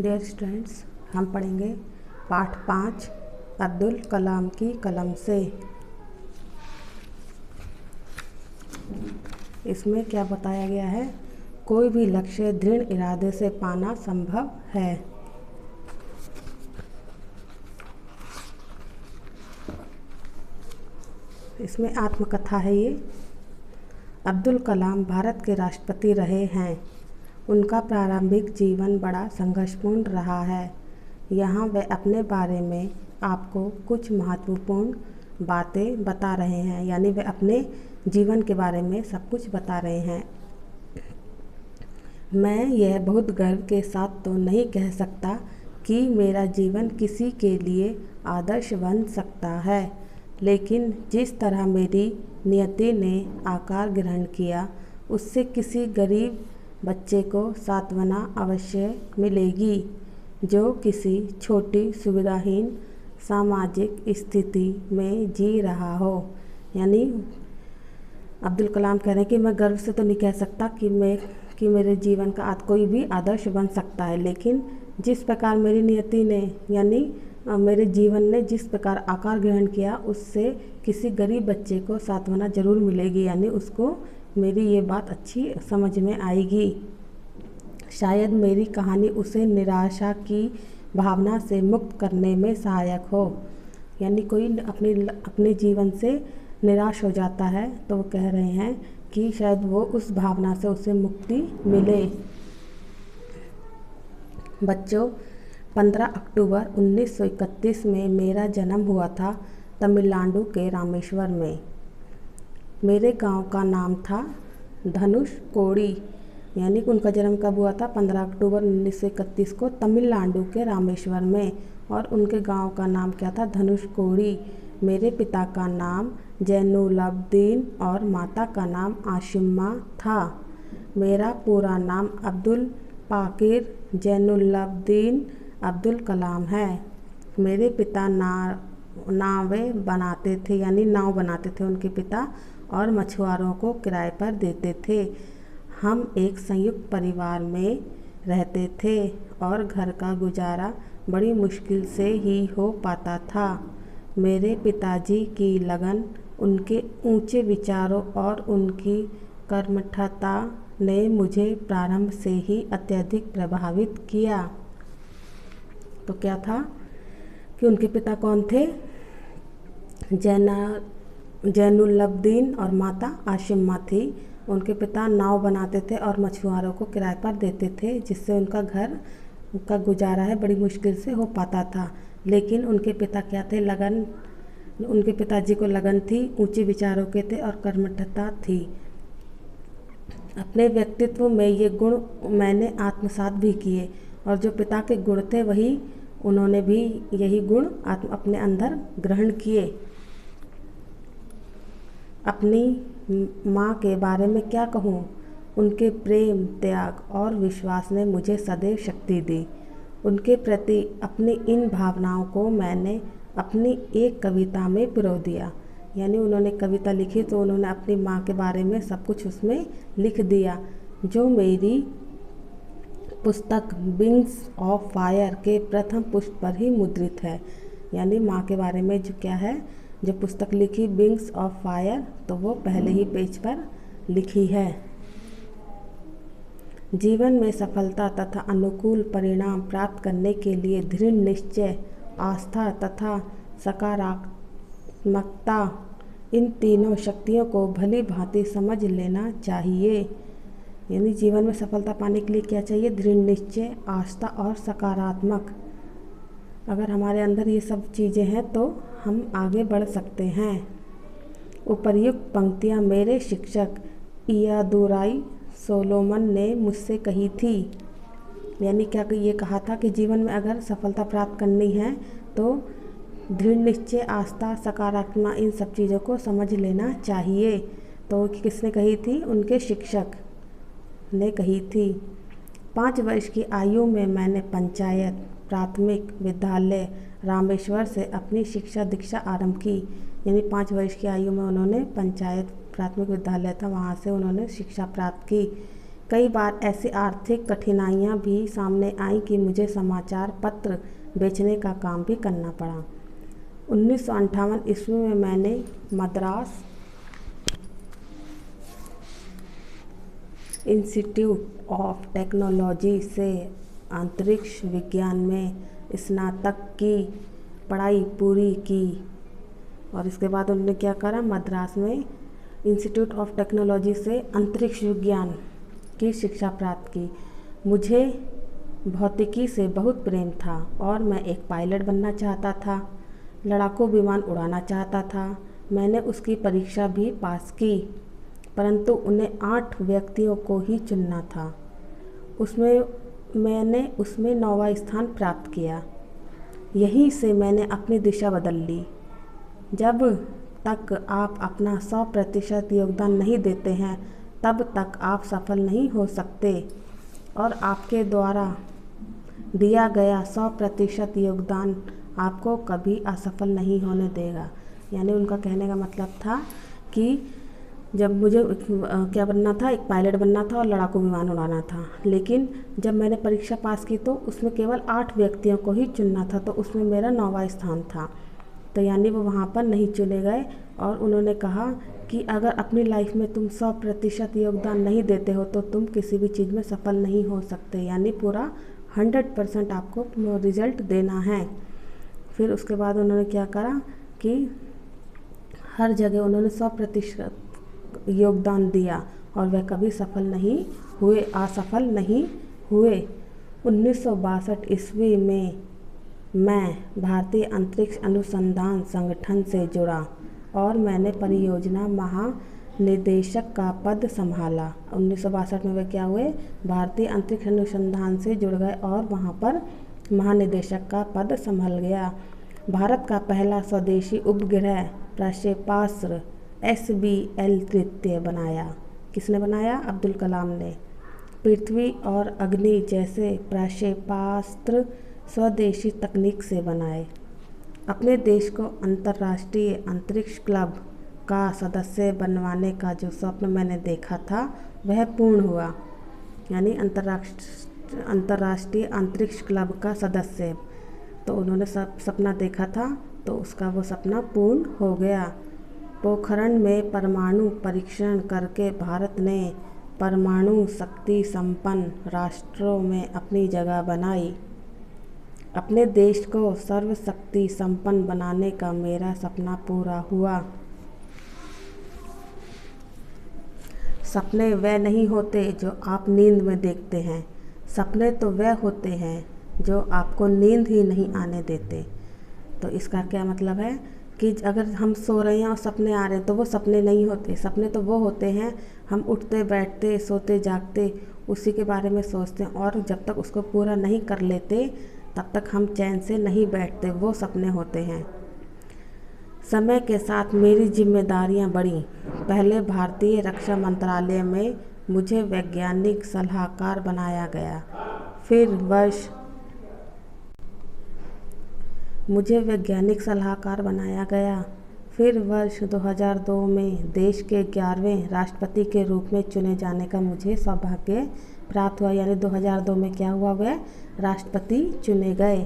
Dear students, हम पढ़ेंगे पाठ 5 अब्दुल कलाम की कलम से। इसमें क्या बताया गया है? कोई भी लक्ष्य दृढ़ इरादे से पाना संभव है। इसमें आत्मकथा है। ये अब्दुल कलाम भारत के राष्ट्रपति रहे हैं। उनका प्रारंभिक जीवन बड़ा संघर्षपूर्ण रहा है। यहाँ वे अपने बारे में आपको कुछ महत्वपूर्ण बातें बता रहे हैं, यानी वे अपने जीवन के बारे में सब कुछ बता रहे हैं। मैं यह बहुत गर्व के साथ तो नहीं कह सकता कि मेरा जीवन किसी के लिए आदर्श बन सकता है, लेकिन जिस तरह मेरी नियति ने आकार ग्रहण किया, उससे किसी गरीब बच्चे को सांत्वना अवश्य मिलेगी जो किसी छोटी सुविधाहीन सामाजिक स्थिति में जी रहा हो। यानी अब्दुल कलाम कह रहे हैं कि मैं गर्व से तो नहीं कह सकता कि मेरे जीवन का कोई भी आदर्श बन सकता है, लेकिन जिस प्रकार मेरी नियति ने यानी मेरे जीवन ने जिस प्रकार आकार ग्रहण किया, उससे किसी गरीब बच्चे को सांत्वना जरूर मिलेगी, यानी उसको मेरी ये बात अच्छी समझ में आएगी। शायद मेरी कहानी उसे निराशा की भावना से मुक्त करने में सहायक हो। यानी कोई अपने जीवन से निराश हो जाता है तो वो कह रहे हैं कि शायद वो उस भावना से उसे मुक्ति मिले। बच्चों, 15 अक्टूबर 1931 में मेरा जन्म हुआ था तमिलनाडु के रामेश्वर में। मेरे गांव का नाम था धनुषकोडी। यानी कि उनका जन्म कब हुआ था? 15 अक्टूबर 1931 को तमिलनाडु के रामेश्वर में, और उनके गांव का नाम क्या था? धनुषकोडी। मेरे पिता का नाम जैनुलब्दीन और माता का नाम आशिमा था। मेरा पूरा नाम अब्दुल पाकिर जैनुलब्दीन अब्दुल कलाम है। मेरे पिता नावें बनाते थे, यानी नाव बनाते थे उनके पिता, और मछुआरों को किराए पर देते थे। हम एक संयुक्त परिवार में रहते थे और घर का गुजारा बड़ी मुश्किल से ही हो पाता था। मेरे पिताजी की लगन, उनके ऊंचे विचारों और उनकी कर्मठता ने मुझे प्रारंभ से ही अत्यधिक प्रभावित किया। तो क्या था कि उनके पिता कौन थे? जैनुलब्दीन और माता आशिमा थी। उनके पिता नाव बनाते थे और मछुआरों को किराए पर देते थे, जिससे उनका गुजारा है बड़ी मुश्किल से हो पाता था। लेकिन उनके पिता क्या थे? उनके पिताजी को लगन थी, ऊंचे विचारों के थे और कर्मठता थी। अपने व्यक्तित्व में ये गुण मैंने आत्मसात भी किए, और जो पिता के गुण थे वही उन्होंने भी यही गुण अपने अंदर ग्रहण किए। अपनी माँ के बारे में क्या कहूँ? उनके प्रेम, त्याग और विश्वास ने मुझे सदैव शक्ति दी। उनके प्रति अपनी इन भावनाओं को मैंने अपनी एक कविता में पिरो दिया। यानी उन्होंने कविता लिखी तो उन्होंने अपनी माँ के बारे में सब कुछ उसमें लिख दिया, जो मेरी पुस्तक विंग्स ऑफ फायर के प्रथम पृष्ठ पर ही मुद्रित है। यानी माँ के बारे में जो क्या है, जो पुस्तक लिखी विंग्स ऑफ फायर, तो वो पहले ही पेज पर लिखी है। जीवन में सफलता तथा अनुकूल परिणाम प्राप्त करने के लिए दृढ़ निश्चय, आस्था तथा सकारात्मकता, इन तीनों शक्तियों को भली भांति समझ लेना चाहिए। यानी जीवन में सफलता पाने के लिए क्या चाहिए? दृढ़ निश्चय, आस्था और सकारात्मक। अगर हमारे अंदर ये सब चीज़ें हैं तो हम आगे बढ़ सकते हैं। उपर्युक्त पंक्तियाँ मेरे शिक्षक इयादुराई सोलोमन ने मुझसे कही थी। यानी क्या ये कहा था कि जीवन में अगर सफलता प्राप्त करनी है तो दृढ़ निश्चय, आस्था, सकारात्मक, इन सब चीज़ों को समझ लेना चाहिए। तो किसने कही थी? उनके शिक्षक ने कही थी। 5 वर्ष की आयु में मैंने पंचायत प्राथमिक विद्यालय रामेश्वर से अपनी शिक्षा दीक्षा आरंभ की। यानी 5 वर्ष की आयु में उन्होंने पंचायत प्राथमिक विद्यालय था, वहाँ से उन्होंने शिक्षा प्राप्त की। कई बार ऐसी आर्थिक कठिनाइयाँ भी सामने आईं कि मुझे समाचार पत्र बेचने का काम भी करना पड़ा। 1958 ईस्वी में मैंने मद्रास इंस्टीट्यूट ऑफ टेक्नोलॉजी से अंतरिक्ष विज्ञान में स्नातक की पढ़ाई पूरी की और इसके बाद उन्होंने क्या करा, मद्रास में इंस्टीट्यूट ऑफ टेक्नोलॉजी से अंतरिक्ष विज्ञान की शिक्षा प्राप्त की। मुझे भौतिकी से बहुत प्रेम था और मैं एक पायलट बनना चाहता था, लड़ाकू विमान उड़ाना चाहता था। मैंने उसकी परीक्षा भी पास की, परंतु उन्हें 8 व्यक्तियों को ही चुनना था। मैंने उसमें 9वां स्थान प्राप्त किया। यहीं से मैंने अपनी दिशा बदल ली। जब तक आप अपना 100% योगदान नहीं देते हैं तब तक आप सफल नहीं हो सकते और आपके द्वारा दिया गया 100% योगदान आपको कभी असफल नहीं होने देगा। यानी उनका कहने का मतलब था कि जब मुझे क्या बनना था, एक पायलट बनना था और लड़ाकू विमान उड़ाना था, लेकिन जब मैंने परीक्षा पास की तो उसमें केवल 8 व्यक्तियों को ही चुनना था, तो उसमें मेरा 9वां स्थान था। तो यानी वो वहाँ पर नहीं चुने गए और उन्होंने कहा कि अगर अपनी लाइफ में तुम 100% योगदान नहीं देते हो तो तुम किसी भी चीज़ में सफल नहीं हो सकते। यानी पूरा 100% आपको रिजल्ट देना है। फिर उसके बाद उन्होंने क्या करा कि हर जगह उन्होंने 100% योगदान दिया और वह कभी सफल नहीं हुए, असफल नहीं हुए। 1962 ईस्वी में मैं भारतीय अंतरिक्ष अनुसंधान संगठन से जुड़ा और मैंने परियोजना महानिदेशक का पद संभाला। 1962 में वे क्या हुए, भारतीय अंतरिक्ष अनुसंधान से जुड़ गए और वहाँ पर महानिदेशक का पद संभल गया। भारत का पहला स्वदेशी उपग्रह प्रक्षेपास्त्र SBL तृतीय बनाया। किसने बनाया? अब्दुल कलाम ने। पृथ्वी और अग्नि जैसे प्रक्षेपास्त्र स्वदेशी तकनीक से बनाए। अपने देश को अंतर्राष्ट्रीय अंतरिक्ष क्लब का सदस्य बनवाने का जो स्वप्न मैंने देखा था वह पूर्ण हुआ। यानी अंतर्राष्ट्रीय अंतरिक्ष क्लब का सदस्य, तो उन्होंने सपना देखा था तो उसका वो सपना पूर्ण हो गया। पोखरण में परमाणु परीक्षण करके भारत ने परमाणु शक्ति संपन्न राष्ट्रों में अपनी जगह बनाई। अपने देश को सर्वशक्ति संपन्न बनाने का मेरा सपना पूरा हुआ। सपने वह नहीं होते जो आप नींद में देखते हैं, सपने तो वह होते हैं जो आपको नींद ही नहीं आने देते। तो इसका क्या मतलब है कि अगर हम सो रहे हैं और सपने आ रहे हैं तो वो सपने नहीं होते। सपने तो वो होते हैं हम उठते बैठते सोते जागते उसी के बारे में सोचते हैं और जब तक उसको पूरा नहीं कर लेते तब तक हम चैन से नहीं बैठते, वो सपने होते हैं। समय के साथ मेरी जिम्मेदारियां बढ़ीं। पहले भारतीय रक्षा मंत्रालय में मुझे वैज्ञानिक सलाहकार बनाया गया। फिर वर्ष 2002 में देश के 11वें राष्ट्रपति के रूप में चुने जाने का मुझे सौभाग्य प्राप्त हुआ। यानी 2002 में क्या हुआ, वह राष्ट्रपति चुने गए।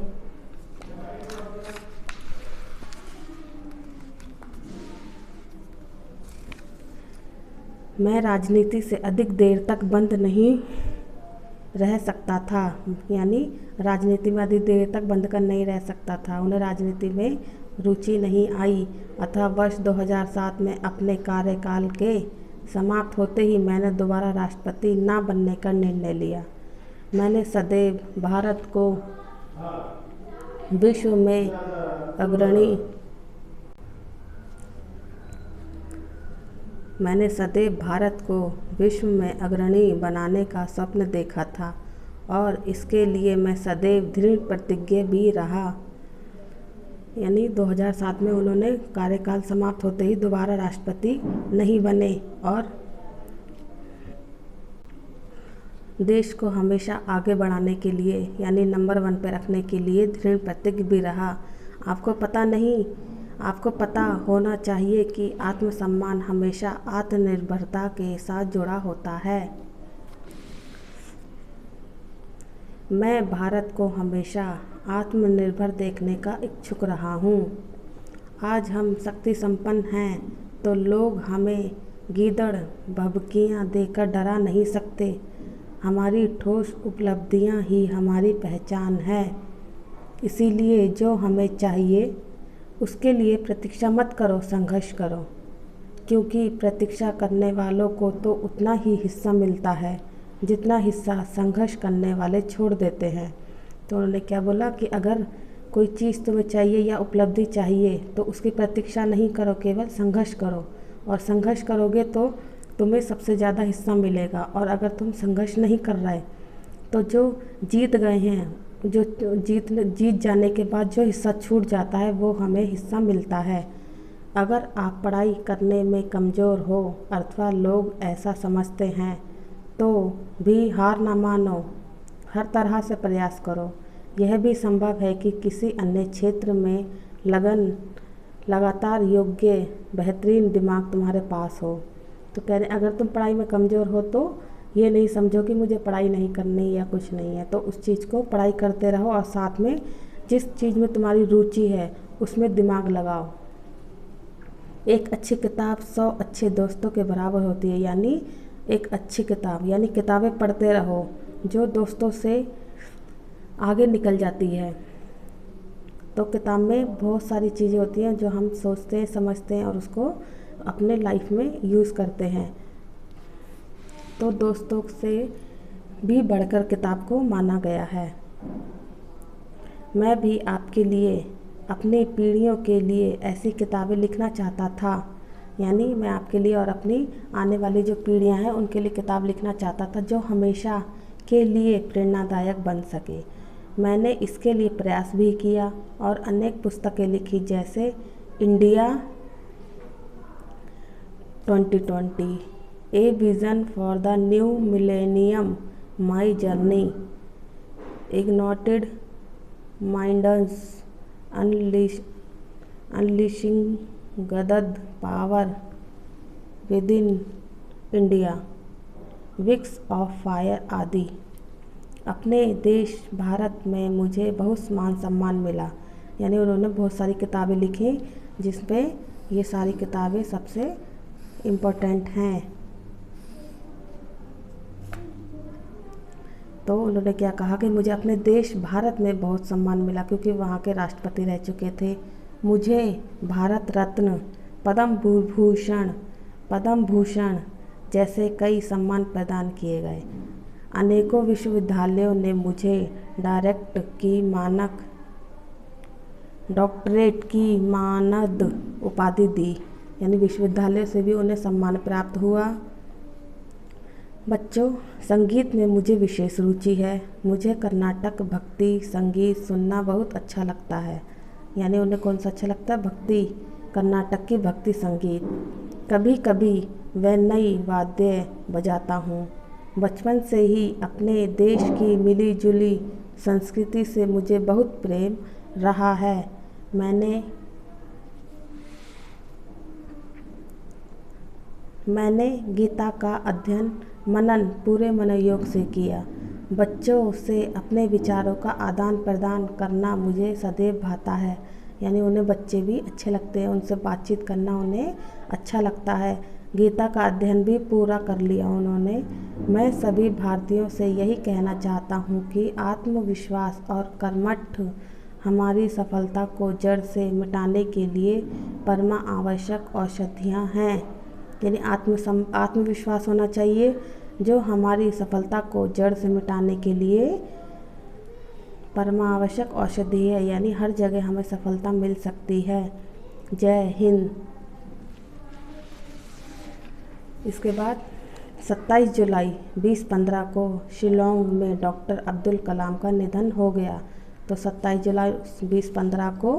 मैं राजनीति से अधिक देर तक बंद नहीं रह सकता था। यानी राजनीति में अधिक देर तक बंद कर नहीं रह सकता था। उन्हें राजनीति में रुचि नहीं आई। अतः वर्ष 2007 में अपने कार्यकाल के समाप्त होते ही मैंने दोबारा राष्ट्रपति न बनने का निर्णय लिया। मैंने सदैव भारत को विश्व में अग्रणी बनाने का स्वप्न देखा था और इसके लिए मैं सदैव दृढ़ प्रतिज्ञ भी रहा। यानी 2007 में उन्होंने कार्यकाल समाप्त होते ही दोबारा राष्ट्रपति नहीं बने और देश को हमेशा आगे बढ़ाने के लिए यानी नंबर 1 पे रखने के लिए दृढ़ प्रतिज्ञ भी रहा। आपको पता होना चाहिए कि आत्मसम्मान हमेशा आत्मनिर्भरता के साथ जुड़ा होता है। मैं भारत को हमेशा आत्मनिर्भर देखने का इच्छुक रहा हूँ। आज हम शक्ति संपन्न हैं तो लोग हमें गीदड़ भभकियाँ देकर डरा नहीं सकते। हमारी ठोस उपलब्धियाँ ही हमारी पहचान है। इसीलिए जो हमें चाहिए उसके लिए प्रतीक्षा मत करो, संघर्ष करो, क्योंकि प्रतीक्षा करने वालों को तो उतना ही हिस्सा मिलता है जितना हिस्सा संघर्ष करने वाले छोड़ देते हैं। तो उन्होंने क्या बोला कि अगर कोई चीज़ तुम्हें चाहिए या उपलब्धि चाहिए तो उसकी प्रतीक्षा नहीं करो, केवल संघर्ष करो। और संघर्ष करोगे तो तुम्हें सबसे ज़्यादा हिस्सा मिलेगा। और अगर तुम संघर्ष नहीं कर रहे तो जो जीत गए हैं, जो जीत जाने के बाद जो हिस्सा छूट जाता है वो हमें हिस्सा मिलता है। अगर आप पढ़ाई करने में कमज़ोर हो अथवा लोग ऐसा समझते हैं तो भी हार ना मानो, हर तरह से प्रयास करो। यह भी संभव है कि किसी अन्य क्षेत्र में लगातार योग्य बेहतरीन दिमाग तुम्हारे पास हो। तो कह रहे अगर तुम पढ़ाई में कमज़ोर हो तो ये नहीं समझो कि मुझे पढ़ाई नहीं करनी या कुछ नहीं है, तो उस चीज़ को पढ़ाई करते रहो और साथ में जिस चीज़ में तुम्हारी रुचि है उसमें दिमाग लगाओ। एक अच्छी किताब 100 अच्छे दोस्तों के बराबर होती है। यानी एक अच्छी किताब यानी किताबें पढ़ते रहो जो दोस्तों से आगे निकल जाती है। तो किताब में बहुत सारी चीज़ें होती हैं जो हम सोचते हैं, समझते हैं और उसको अपने लाइफ में यूज़ करते हैं। तो दोस्तों से भी बढ़कर किताब को माना गया है। मैं भी आपके लिए, अपनी पीढ़ियों के लिए ऐसी किताबें लिखना चाहता था। यानी मैं आपके लिए और अपनी आने वाली जो पीढ़ियां हैं उनके लिए किताब लिखना चाहता था जो हमेशा के लिए प्रेरणादायक बन सके। मैंने इसके लिए प्रयास भी किया और अनेक पुस्तकें लिखी, जैसे India 2020, a vision for the new millennium, my journey, ignited minds, unleashing the power within India, wings of fire आदि। अपने देश भारत में मुझे बहुत मान सम्मान मिला। यानी उन्होंने बहुत सारी किताबें लिखी जिसमें ये सारी किताबें सबसे इम्पोर्टेंट हैं। तो उन्होंने क्या कहा कि मुझे अपने देश भारत में बहुत सम्मान मिला क्योंकि वहाँ के राष्ट्रपति रह चुके थे। मुझे भारत रत्न, पद्म भूषण जैसे कई सम्मान प्रदान किए गए। अनेकों विश्वविद्यालयों ने मुझे डॉक्टरेट की मानद उपाधि दी। यानी विश्वविद्यालय से भी उन्हें सम्मान प्राप्त हुआ। बच्चों, संगीत में मुझे विशेष रुचि है। मुझे कर्नाटक भक्ति संगीत सुनना बहुत अच्छा लगता है। यानी उन्हें कौन सा अच्छा लगता है? भक्ति, कर्नाटक की भक्ति संगीत। कभी कभी वह नई वाद्य बजाता हूँ। बचपन से ही अपने देश की मिली जुली संस्कृति से मुझे बहुत प्रेम रहा है। मैंने गीता का अध्ययन मनन पूरे मनोयोग से किया। बच्चों से अपने विचारों का आदान प्रदान करना मुझे सदैव भाता है। यानी उन्हें बच्चे भी अच्छे लगते हैं, उनसे बातचीत करना उन्हें अच्छा लगता है। गीता का अध्ययन भी पूरा कर लिया उन्होंने। मैं सभी भारतीयों से यही कहना चाहता हूँ कि आत्मविश्वास और कर्मठ हमारी सफलता को जड़ से मिटाने के लिए परमा आवश्यक औषधियाँ हैं। यानी आत्मविश्वास होना चाहिए जो हमारी सफलता को जड़ से मिटाने के लिए परमावश्यक औषधि है। यानी हर जगह हमें सफलता मिल सकती है। जय हिंद। इसके बाद 27 जुलाई 2015 को शिलोंग में डॉक्टर अब्दुल कलाम का निधन हो गया। तो 27 जुलाई 2015 को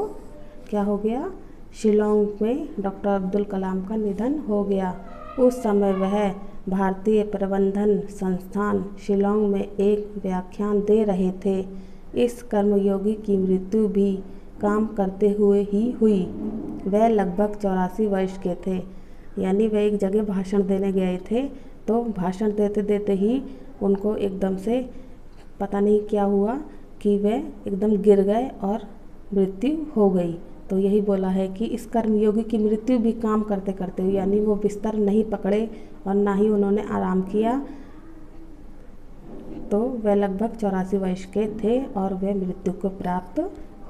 क्या हो गया? शिलोंग में डॉक्टर अब्दुल कलाम का निधन हो गया। उस समय वह भारतीय प्रबंधन संस्थान शिलोंग में एक व्याख्यान दे रहे थे। इस कर्मयोगी की मृत्यु भी काम करते हुए ही हुई। वह लगभग 84 वर्ष के थे। यानी वह एक जगह भाषण देने गए थे, तो भाषण देते देते ही उनको एकदम से पता नहीं क्या हुआ कि वे एकदम गिर गए और मृत्यु हो गई। तो यही बोला है कि इस कर्मयोगी की मृत्यु भी काम करते करते हुई, यानी वो बिस्तर नहीं पकड़े और ना ही उन्होंने आराम किया। तो वे लगभग 84 वर्ष के थे और वे मृत्यु को प्राप्त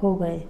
हो गए।